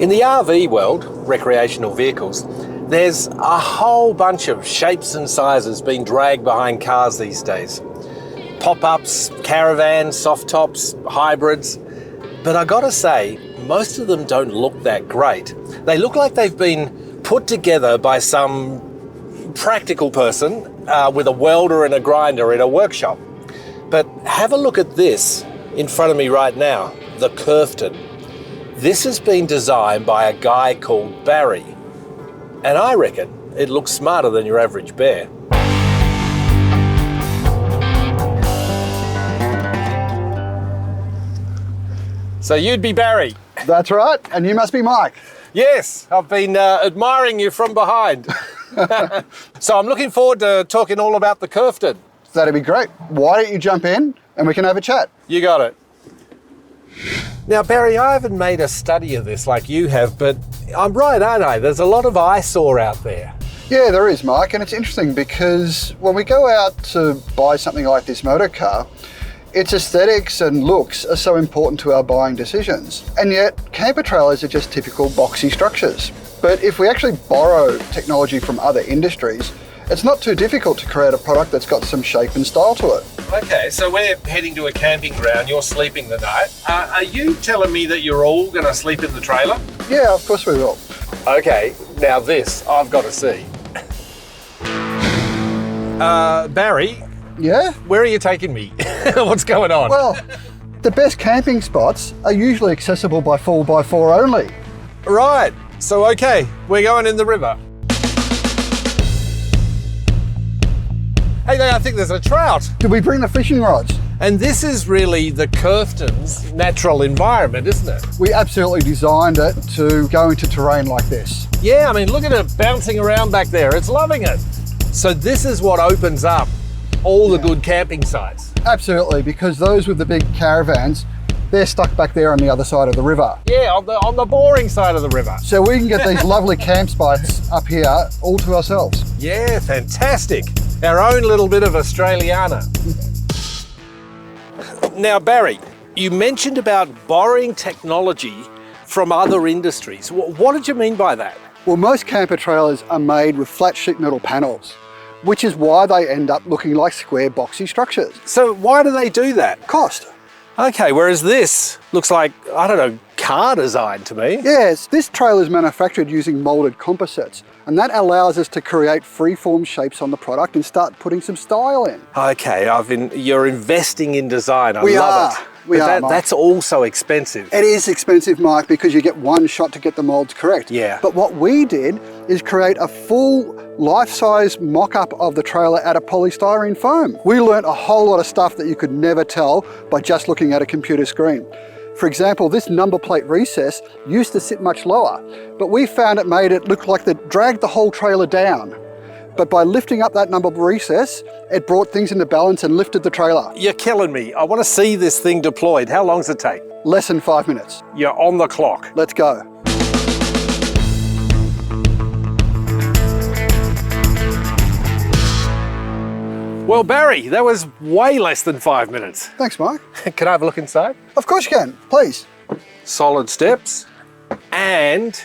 In the RV world, recreational vehicles, there's a whole bunch of shapes and sizes being dragged behind cars these days. Pop-ups, caravans, soft tops, hybrids. But I gotta say, most of them don't look that great. They look like they've been put together by some practical person with a welder and a grinder in a workshop. But have a look at this in front of me right now, the Kerfton. This has been designed by a guy called Barry, and I reckon it looks smarter than your average bear. So you'd be Barry? That's right, and you must be Mike. Yes, I've been admiring you from behind. So I'm looking forward to talking all about the Kerfton. That'd be great. Why don't you jump in and we can have a chat? You got it. Now, Barry, I haven't made a study of this like you have, but I'm right, aren't I? There's a lot of eyesore out there. Yeah, there is, Mike, and it's interesting because when we go out to buy something like this motor car, its aesthetics and looks are so important to our buying decisions. And yet, camper trailers are just typical boxy structures. But if we actually borrow technology from other industries, it's not too difficult to create a product that's got some shape and style to it. Okay, so we're heading to a camping ground, you're sleeping the night. Are you telling me that you're all going to sleep in the trailer? Yeah, of course we will. Okay, now this, I've got to see. Barry? Yeah? Where are you taking me? What's going on? Well, the best camping spots are usually accessible by 4x4 only. Right, so okay, we're going in the river. Hey, I think there's a trout. Did we bring the fishing rods? And this is really the Kerfton's natural environment, isn't it? We absolutely designed it to go into terrain like this. Yeah, I mean, look at it bouncing around back there. It's loving it. So this is what opens up all the good camping sites. Absolutely, because those with the big caravans, they're stuck back there on the other side of the river. Yeah, on the boring side of the river. So we can get these lovely camp spots up here all to ourselves. Yeah, fantastic. Our own little bit of Australiana. Now, Barry, you mentioned about borrowing technology from other industries. What did you mean by that? Well, most camper trailers are made with flat sheet metal panels, which is why they end up looking like square boxy structures. So why do they do that? Cost. Okay, whereas this looks like, I don't know, car design to me. Yes, this trailer is manufactured using molded composites, and that allows us to create free-form shapes on the product and start putting some style in. Okay, you're investing in design. I love it. We are, Mike. That's also expensive. It is expensive, Mike, because you get one shot to get the molds correct. Yeah. But what we did is create a full life-size mock-up of the trailer out of polystyrene foam. We learnt a whole lot of stuff that you could never tell by just looking at a computer screen. For example, this number plate recess used to sit much lower, but we found it made it look like it dragged the whole trailer down. But by lifting up that number recess, it brought things into balance and lifted the trailer. You're killing me. I want to see this thing deployed. How long does it take? Less than 5 minutes. You're on the clock. Let's go. Well, Barry, that was way less than 5 minutes. Thanks, Mike. Can I have a look inside? Of course you can, please. Solid steps, and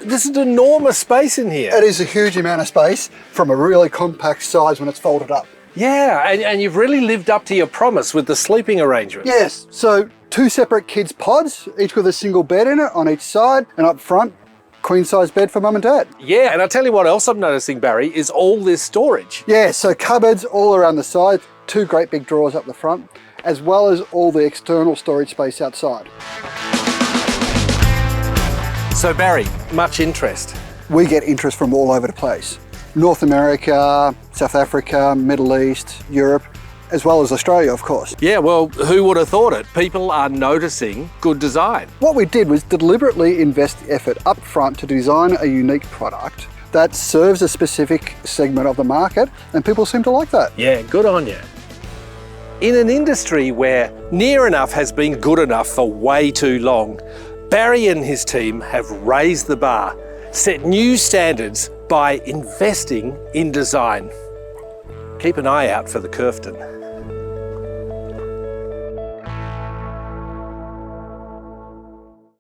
there's an enormous space in here. It is a huge amount of space from a really compact size when it's folded up. Yeah, and you've really lived up to your promise with the sleeping arrangement. Yes, so 2 separate kids' pods, each with a single bed in it on each side, and up front, queen-size bed for mum and dad. Yeah, and I'll tell you what else I'm noticing, Barry, is all this storage. Yeah, so cupboards all around the side, 2 great big drawers up the front, as well as all the external storage space outside. So Barry, much interest? We get interest from all over the place. North America, South Africa, Middle East, Europe, as well as Australia, of course. Yeah, well, who would have thought it? People are noticing good design. What we did was deliberately invest effort up front to design a unique product that serves a specific segment of the market, and people seem to like that. Yeah, good on you. In an industry where near enough has been good enough for way too long, Barry and his team have raised the bar, set new standards by investing in design. Keep an eye out for the Kerfton.